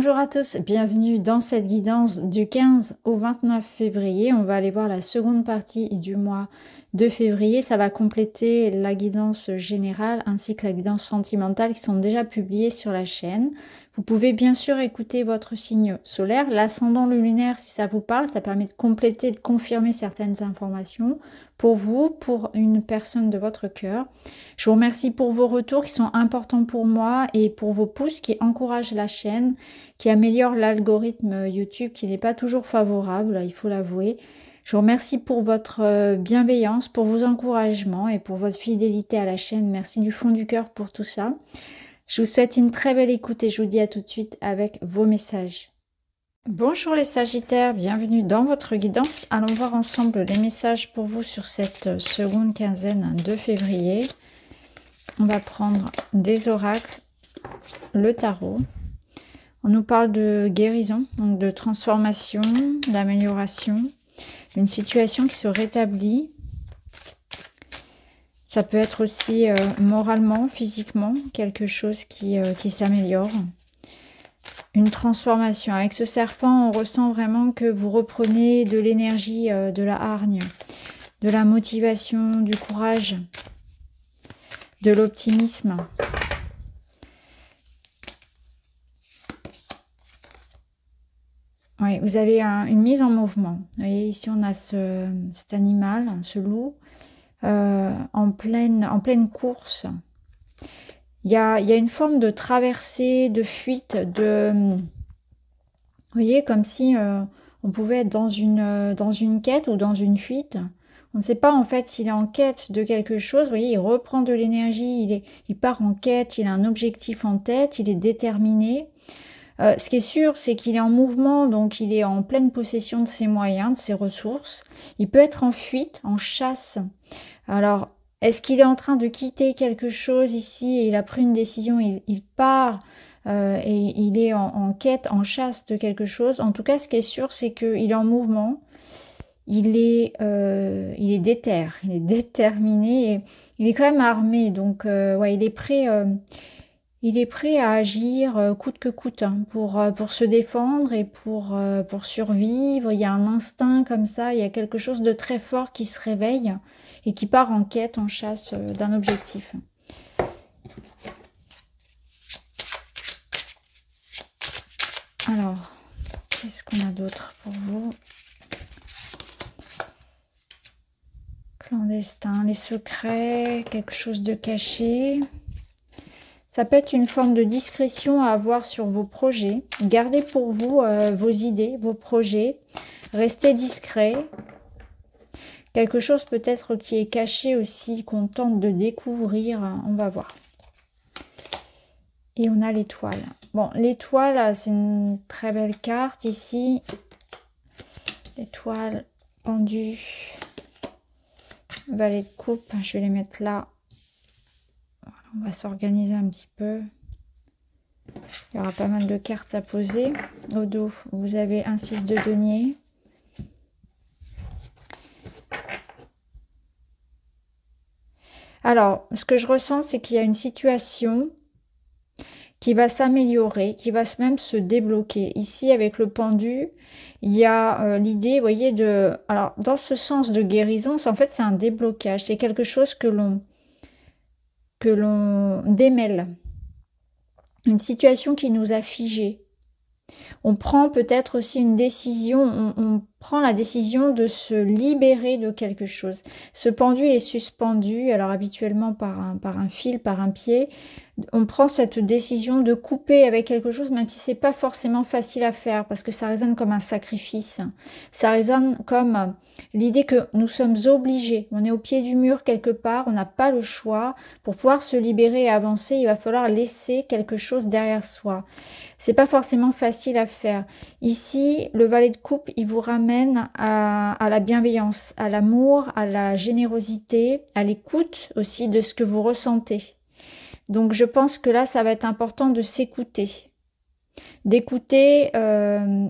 Bonjour à tous, bienvenue dans cette guidance du 15 au 29 février. On va aller voir la seconde partie du mois de février. Ça va compléter la guidance générale ainsi que la guidance sentimentale qui sont déjà publiées sur la chaîne. Vous pouvez bien sûr écouter votre signe solaire, l'ascendant, le lunaire si ça vous parle. Ça permet de compléter, de confirmer certaines informations pour vous, pour une personne de votre cœur. Je vous remercie pour vos retours qui sont importants pour moi et pour vos pouces qui encouragent la chaîne, qui améliorent l'algorithme YouTube qui n'est pas toujours favorable, il faut l'avouer. Je vous remercie pour votre bienveillance, pour vos encouragements et pour votre fidélité à la chaîne. Merci du fond du cœur pour tout ça. Je vous souhaite une très belle écoute et je vous dis à tout de suite avec vos messages. Bonjour les Sagittaires, bienvenue dans votre guidance. Allons voir ensemble les messages pour vous sur cette seconde quinzaine de février. On va prendre des oracles, le tarot. On nous parle de guérison, donc de transformation, d'amélioration, une situation qui se rétablit. Ça peut être aussi moralement, physiquement, quelque chose qui s'améliore. Une transformation. Avec ce serpent, on ressent vraiment que vous reprenez de l'énergie, de la hargne, de la motivation, du courage, de l'optimisme. Oui, vous avez une mise en mouvement. Vous voyez, ici on a cet animal, ce loup, en pleine course. Il y a une forme de traversée, de fuite, vous voyez, comme si on pouvait être dans une quête ou dans une fuite. On ne sait pas en fait s'il est en quête de quelque chose. Vous voyez, il reprend de l'énergie, il part en quête, il a un objectif en tête, il est déterminé. Ce qui est sûr, c'est qu'il est en mouvement, donc il est en pleine possession de ses moyens, de ses ressources. Il peut être en fuite, en chasse. Alors, est-ce qu'il est en train de quitter quelque chose ici et il a pris une décision, il part et il est en quête, en chasse de quelque chose. En tout cas, ce qui est sûr, c'est qu'il est en mouvement. Il est déterminé et il est quand même armé. Donc, ouais, il est prêt à agir coûte que coûte hein, pour se défendre et pour survivre. Il y a un instinct comme ça, il y a quelque chose de très fort qui se réveille et qui part en quête, en chasse d'un objectif. Alors, qu'est-ce qu'on a d'autre pour vous? Clandestin, les secrets, quelque chose de caché. Ça peut être une forme de discrétion à avoir sur vos projets. Gardez pour vous vos idées, vos projets. Restez discret. Quelque chose peut-être qui est caché aussi, qu'on tente de découvrir. On va voir. Et on a l'étoile. Bon, l'étoile, c'est une très belle carte ici. L'étoile pendue. Valet de coupe. Je vais les mettre là. On va s'organiser un petit peu. Il y aura pas mal de cartes à poser. Au dos, vous avez un 6 de denier. Alors, ce que je ressens, c'est qu'il y a une situation qui va s'améliorer, qui va même se débloquer. Ici, avec le pendu, il y a l'idée, vous voyez, alors, dans ce sens de guérison, en fait, c'est un déblocage. C'est quelque chose que l'on démêle. Une situation qui nous a figés. On prend peut-être aussi une décision, on prend la décision de se libérer de quelque chose. Ce pendule est suspendu, alors habituellement par un fil, par un pied. On prend cette décision de couper avec quelque chose, même si c'est pas forcément facile à faire, parce que ça résonne comme un sacrifice. Ça résonne comme l'idée que nous sommes obligés. On est au pied du mur quelque part, on n'a pas le choix. Pour pouvoir se libérer et avancer, il va falloir laisser quelque chose derrière soi. C'est pas forcément facile à faire. Ici, le valet de coupe, il vous ramène à la bienveillance, à l'amour, à la générosité, à l'écoute aussi de ce que vous ressentez. Donc je pense que là, ça va être important de s'écouter, d'écouter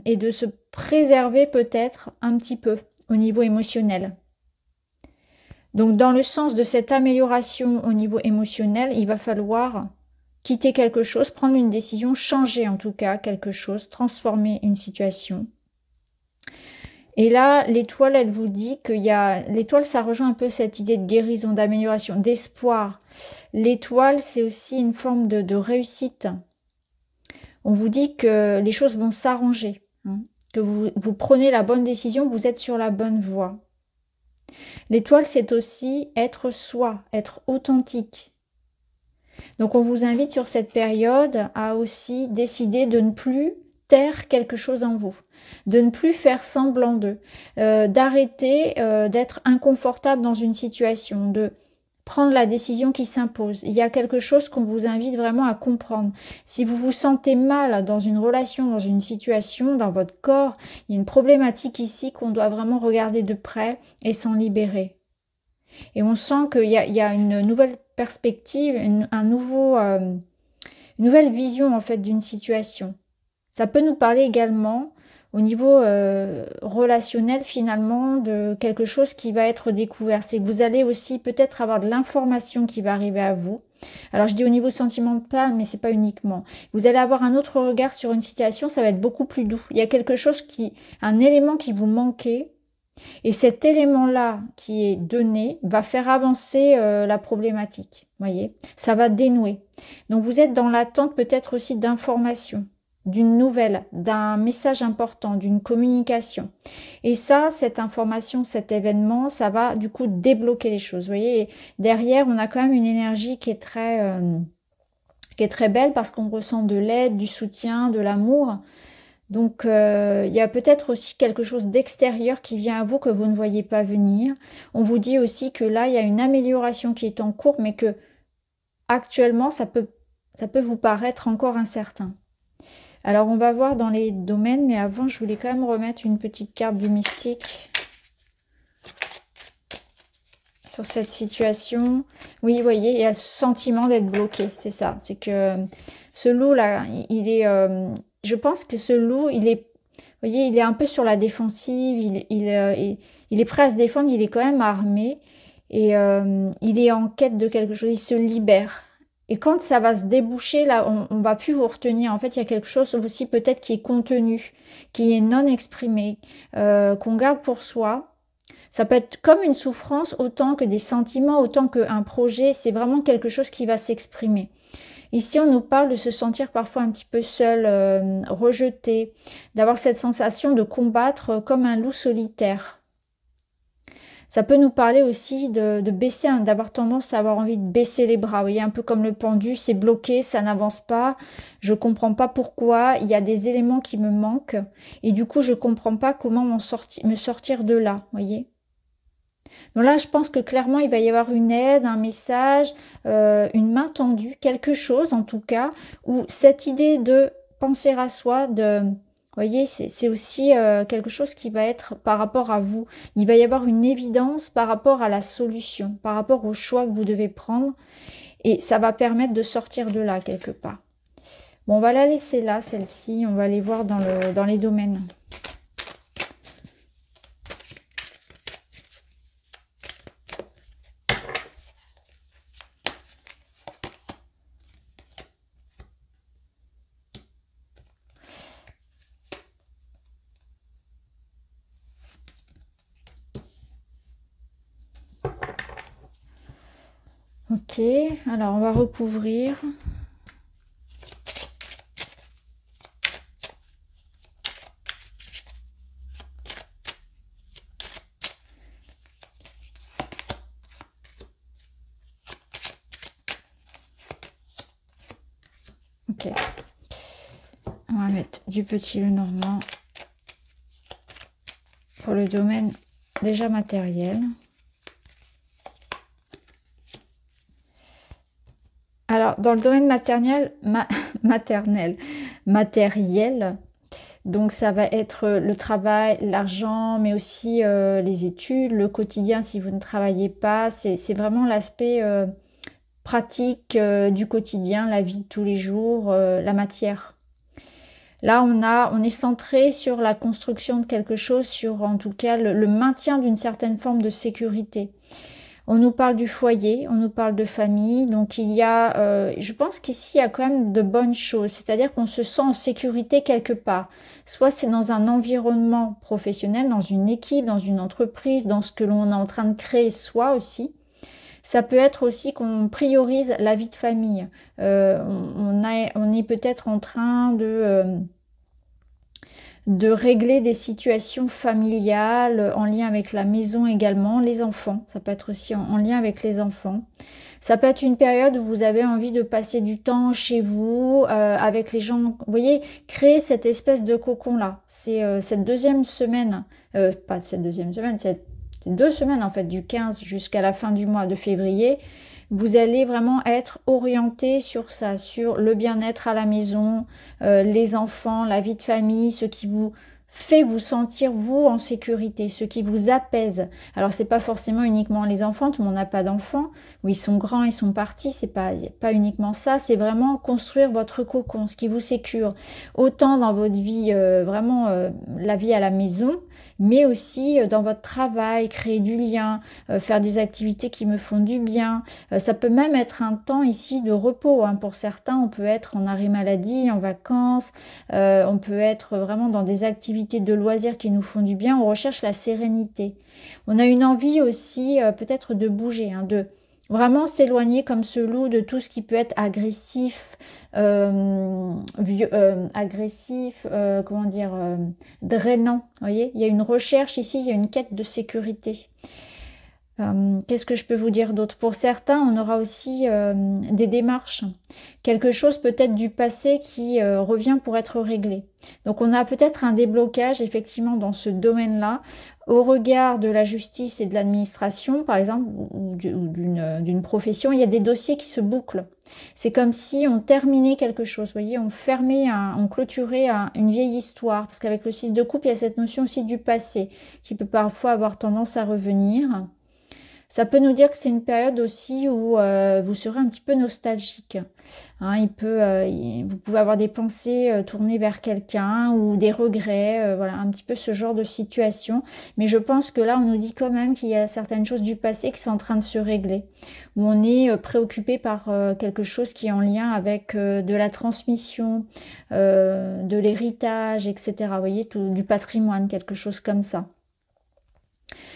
et de se préserver peut-être un petit peu au niveau émotionnel. Donc dans le sens de cette amélioration au niveau émotionnel, il va falloir quitter quelque chose, prendre une décision, changer en tout cas quelque chose, transformer une situation. Et là, l'étoile, elle vous dit qu'il y a... L'étoile, ça rejoint un peu cette idée de guérison, d'amélioration, d'espoir. L'étoile, c'est aussi une forme de réussite. On vous dit que les choses vont s'arranger, hein, que vous prenez la bonne décision, vous êtes sur la bonne voie. L'étoile, c'est aussi être soi, être authentique. Donc, on vous invite sur cette période à aussi décider de ne plus taire quelque chose en vous, de ne plus faire semblant d'eux, d'arrêter d'être inconfortable dans une situation, de prendre la décision qui s'impose. Il y a quelque chose qu'on vous invite vraiment à comprendre. Si vous vous sentez mal dans une relation, dans une situation, dans votre corps, il y a une problématique ici qu'on doit vraiment regarder de près et s'en libérer. Et on sent qu'il y a une nouvelle perspective, une nouvelle vision en fait d'une situation. Ça peut nous parler également au niveau relationnel finalement de quelque chose qui va être découvert. C'est que vous allez aussi peut-être avoir de l'information qui va arriver à vous. Alors je dis au niveau sentimental, mais c'est pas uniquement. Vous allez avoir un autre regard sur une situation, ça va être beaucoup plus doux. Il y a quelque chose un élément qui vous manquait. Et cet élément-là qui est donné va faire avancer la problématique. Voyez, ça va dénouer. Donc vous êtes dans l'attente peut-être aussi d'informations, d'une nouvelle, d'un message important, d'une communication. Et ça, cette information, cet événement, ça va du coup débloquer les choses. Vous voyez, et derrière, on a quand même une énergie qui est très belle parce qu'on ressent de l'aide, du soutien, de l'amour. Donc, il y a peut-être aussi quelque chose d'extérieur qui vient à vous que vous ne voyez pas venir. On vous dit aussi que là, il y a une amélioration qui est en cours, mais que actuellement, ça peut vous paraître encore incertain. Alors, on va voir dans les domaines, mais avant, je voulais quand même remettre une petite carte du mystique sur cette situation. Oui, vous voyez, il y a ce sentiment d'être bloqué, c'est ça. C'est que ce loup-là, il est... je pense que ce loup, vous voyez, il est un peu sur la défensive, il est prêt à se défendre, il est quand même armé, et il est en quête de quelque chose, il se libère. Et quand ça va se déboucher, là, on va plus vous retenir. En fait, il y a quelque chose aussi peut-être qui est contenu, qui est non exprimé, qu'on garde pour soi. Ça peut être comme une souffrance, autant que des sentiments, autant qu'un projet. C'est vraiment quelque chose qui va s'exprimer. Ici, on nous parle de se sentir parfois un petit peu seul, rejeté, d'avoir cette sensation de combattre comme un loup solitaire. Ça peut nous parler aussi de baisser, d'avoir tendance à avoir envie de baisser les bras. Vous voyez, un peu comme le pendu, c'est bloqué, ça n'avance pas. Je comprends pas pourquoi. Il y a des éléments qui me manquent. Et du coup, je comprends pas comment me sortir de là. Vous voyez. Donc là, je pense que clairement, il va y avoir une aide, un message, une main tendue, quelque chose en tout cas, où cette idée de penser à soi, vous voyez, c'est aussi quelque chose qui va être par rapport à vous. Il va y avoir une évidence par rapport à la solution, par rapport au choix que vous devez prendre. Et ça va permettre de sortir de là quelque part. Bon, on va la laisser là, celle-ci. On va aller voir dans les domaines. Ok, alors on va recouvrir. Ok, on va mettre du petit Lenormand pour le domaine déjà matériel. Alors, dans le domaine matériel, donc ça va être le travail, l'argent, mais aussi les études, le quotidien si vous ne travaillez pas. C'est vraiment l'aspect pratique du quotidien, la vie de tous les jours, la matière. Là, on est centré sur la construction de quelque chose, sur en tout cas le maintien d'une certaine forme de sécurité. On nous parle du foyer, on nous parle de famille. Donc il y a, je pense qu'ici il y a quand même de bonnes choses. C'est-à-dire qu'on se sent en sécurité quelque part. Soit c'est dans un environnement professionnel, dans une équipe, dans une entreprise, dans ce que l'on est en train de créer soi aussi. Ça peut être aussi qu'on priorise la vie de famille. On est peut-être en train de régler des situations familiales en lien avec la maison également, les enfants. Ça peut être aussi en lien avec les enfants. Ça peut être une période où vous avez envie de passer du temps chez vous, avec les gens. Vous voyez, créer cette espèce de cocon-là. C'est cette deuxième semaine, pas cette deuxième semaine, c'est 2 semaines en fait, du 15 jusqu'à la fin du mois de février. Vous allez vraiment être orienté sur ça, sur le bien-être à la maison, les enfants, la vie de famille, ce qui vous fait vous sentir vous en sécurité, ce qui vous apaise. Alors c'est pas forcément uniquement les enfants, tout le monde n'a pas d'enfants, ou ils sont grands, ils sont partis, c'est pas uniquement ça, c'est vraiment construire votre cocon, ce qui vous sécure, autant dans votre vie, vraiment la vie à la maison, mais aussi dans votre travail, créer du lien, faire des activités qui me font du bien. Ça peut même être un temps ici de repos, hein. Pour certains, on peut être en arrêt maladie, en vacances, on peut être vraiment dans des activités de loisirs qui nous font du bien. On recherche la sérénité. On a une envie aussi peut-être de bouger, hein, de vraiment s'éloigner comme ce loup de tout ce qui peut être agressif, comment dire, drainant. Vous voyez, il y a une recherche ici, il y a une quête de sécurité. Qu'est-ce que je peux vous dire d'autre? Pour certains, on aura aussi des démarches, quelque chose peut-être du passé qui revient pour être réglé. Donc on a peut-être un déblocage effectivement dans ce domaine-là, au regard de la justice et de l'administration, par exemple, ou d'une profession. Il y a des dossiers qui se bouclent. C'est comme si on terminait quelque chose, vous voyez, on fermait, on clôturait une vieille histoire, parce qu'avec le 6 de coupe, il y a cette notion aussi du passé, qui peut parfois avoir tendance à revenir. Ça peut nous dire que c'est une période aussi où vous serez un petit peu nostalgique. Hein, vous pouvez avoir des pensées tournées vers quelqu'un ou des regrets, voilà, un petit peu ce genre de situation. Mais je pense que là, on nous dit quand même qu'il y a certaines choses du passé qui sont en train de se régler, où on est préoccupé par quelque chose qui est en lien avec de la transmission, de l'héritage, etc. Vous voyez, du patrimoine, quelque chose comme ça.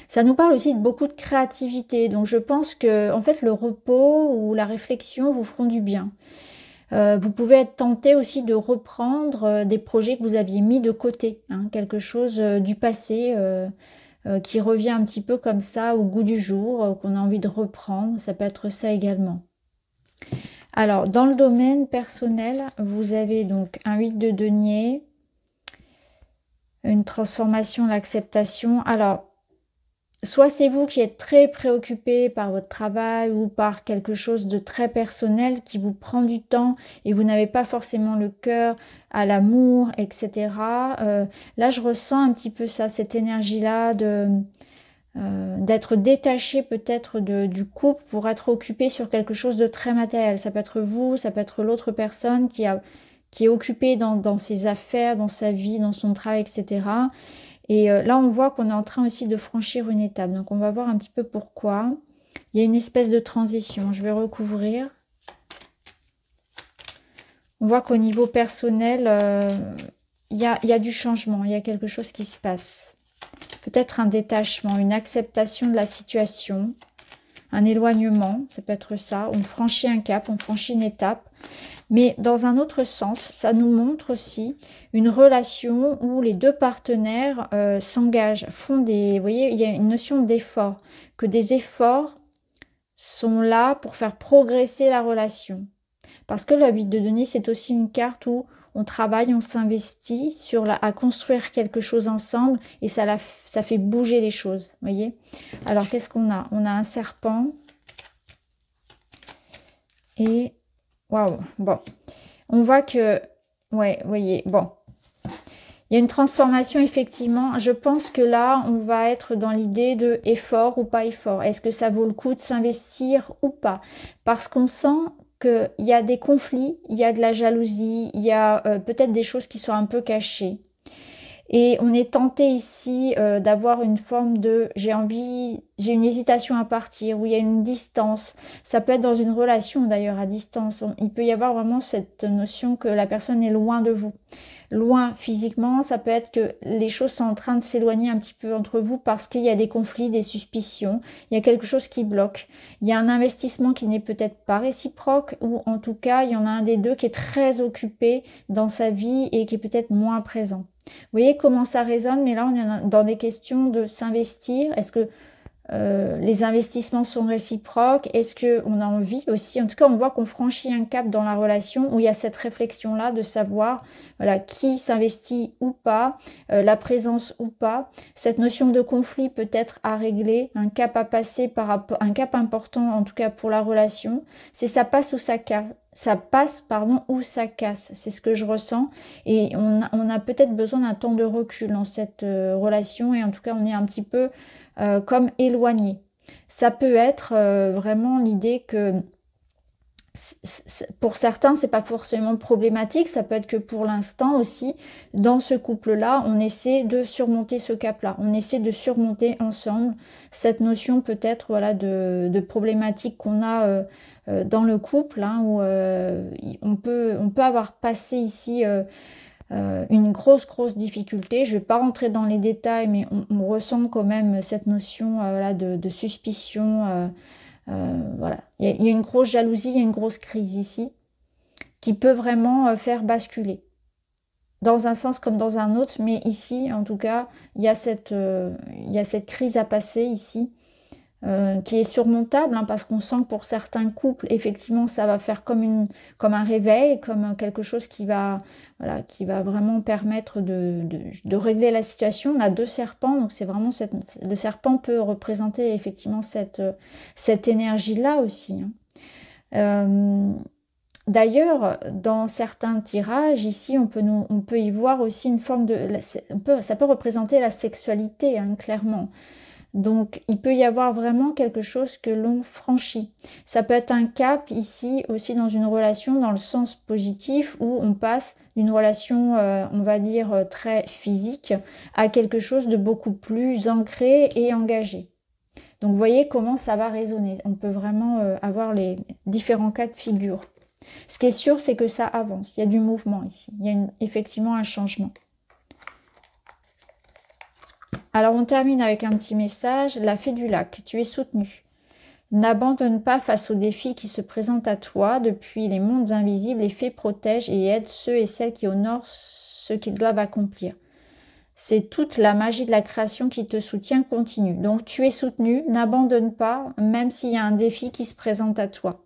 Ça nous parle aussi de beaucoup de créativité, donc je pense que en fait le repos ou la réflexion vous feront du bien. Vous pouvez être tenté aussi de reprendre des projets que vous aviez mis de côté, hein, quelque chose du passé qui revient un petit peu comme ça au goût du jour, qu'on a envie de reprendre, ça peut être ça également. Alors dans le domaine personnel, vous avez donc un 8 de denier, une transformation, l'acceptation. Alors soit c'est vous qui êtes très préoccupé par votre travail ou par quelque chose de très personnel qui vous prend du temps et vous n'avez pas forcément le cœur à l'amour, etc. Là, je ressens un petit peu ça, cette énergie-là d'être détaché peut-être du couple pour être occupé sur quelque chose de très matériel. Ça peut être vous, ça peut être l'autre personne qui est occupée dans ses affaires, dans sa vie, dans son travail, etc. Et là, on voit qu'on est en train aussi de franchir une étape. Donc, on va voir un petit peu pourquoi. Il y a une espèce de transition. Je vais recouvrir. On voit qu'au niveau personnel, il y a du changement. Il y a quelque chose qui se passe. Peut-être un détachement, une acceptation de la situation, un éloignement. Ça peut être ça. On franchit un cap, on franchit une étape. Mais dans un autre sens, ça nous montre aussi une relation où les deux partenaires s'engagent, font vous voyez, il y a une notion d'effort, que des efforts sont là pour faire progresser la relation. Parce que la 8 de denier, c'est aussi une carte où on travaille, on s'investit à construire quelque chose ensemble et ça fait bouger les choses, vous voyez. Alors, qu'est-ce qu'on a? On a un serpent et... Waouh, bon, on voit que, ouais, vous voyez, bon, il y a une transformation effectivement. Je pense que là, on va être dans l'idée de effort ou pas effort. Est-ce que ça vaut le coup de s'investir ou pas? Parce qu'on sent qu'il y a des conflits, il y a de la jalousie, il y a peut-être des choses qui sont un peu cachées. Et on est tenté ici d'avoir une forme de j'ai une hésitation à partir, où il y a une distance. Ça peut être dans une relation d'ailleurs à distance. Il peut y avoir vraiment cette notion que la personne est loin de vous. Loin physiquement, ça peut être que les choses sont en train de s'éloigner un petit peu entre vous parce qu'il y a des conflits, des suspicions, il y a quelque chose qui bloque. Il y a un investissement qui n'est peut-être pas réciproque, ou en tout cas, il y en a un des deux qui est très occupé dans sa vie et qui est peut-être moins présent. Vous voyez comment ça résonne, mais là on est dans des questions de s'investir. Est-ce que les investissements sont réciproques? Est-ce qu'on a envie aussi? En tout cas, on voit qu'on franchit un cap dans la relation où il y a cette réflexion-là de savoir voilà, qui s'investit ou pas, la présence ou pas. Cette notion de conflit peut être à régler, un cap à passer par rapport, un cap important en tout cas pour la relation. C'est ça passe ou ça casse. Ça passe, pardon, ou ça casse. C'est ce que je ressens. Et on a peut-être besoin d'un temps de recul dans cette relation. Et en tout cas, on est un petit peu comme éloigné. Ça peut être vraiment l'idée que pour certains, c'est pas forcément problématique. Ça peut être que pour l'instant aussi, dans ce couple-là, on essaie de surmonter ce cap-là. On essaie de surmonter ensemble cette notion peut-être voilà, de problématique qu'on a dans le couple, hein, où on peut avoir passé ici une grosse difficulté. Je ne vais pas rentrer dans les détails, mais on ressent quand même cette notion voilà, de suspicion. Voilà. Il y a une grosse jalousie, il y a une grosse crise ici qui peut vraiment faire basculer dans un sens comme dans un autre, mais ici en tout cas il y a cette crise à passer ici qui est surmontable, hein, parce qu'on sent que pour certains couples, effectivement, ça va faire comme un réveil, comme quelque chose qui va vraiment permettre de régler la situation. On a deux serpents, donc c'est vraiment le serpent peut représenter effectivement cette énergie-là aussi. Hein. D'ailleurs, dans certains tirages, ici, on peut y voir aussi une forme ça peut représenter la sexualité, hein, clairement. Donc, il peut y avoir vraiment quelque chose que l'on franchit. Ça peut être un cap ici aussi dans une relation dans le sens positif où on passe d'une relation, on va dire, très physique à quelque chose de beaucoup plus ancré et engagé. Donc, vous voyez comment ça va résonner. On peut vraiment avoir les différents cas de figure. Ce qui est sûr, c'est que ça avance. Il y a du mouvement ici. Il y a effectivement un changement. Alors on termine avec un petit message. La fée du lac, tu es soutenu. N'abandonne pas face aux défis qui se présentent à toi. Depuis les mondes invisibles, les fées protègent et aident ceux et celles qui honorent ce qu'ils doivent accomplir. C'est toute la magie de la création qui te soutient continue. Donc tu es soutenu, n'abandonne pas, même s'il y a un défi qui se présente à toi.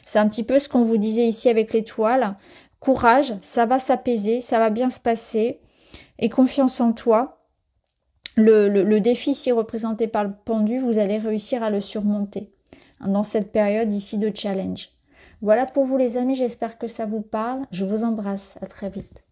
C'est un petit peu ce qu'on vous disait ici avec l'étoile. Courage, ça va s'apaiser, ça va bien se passer. Et confiance en toi. Le défi ici représenté par le pendu, vous allez réussir à le surmonter dans cette période ici de challenge. Voilà pour vous les amis, j'espère que ça vous parle. Je vous embrasse, à très vite.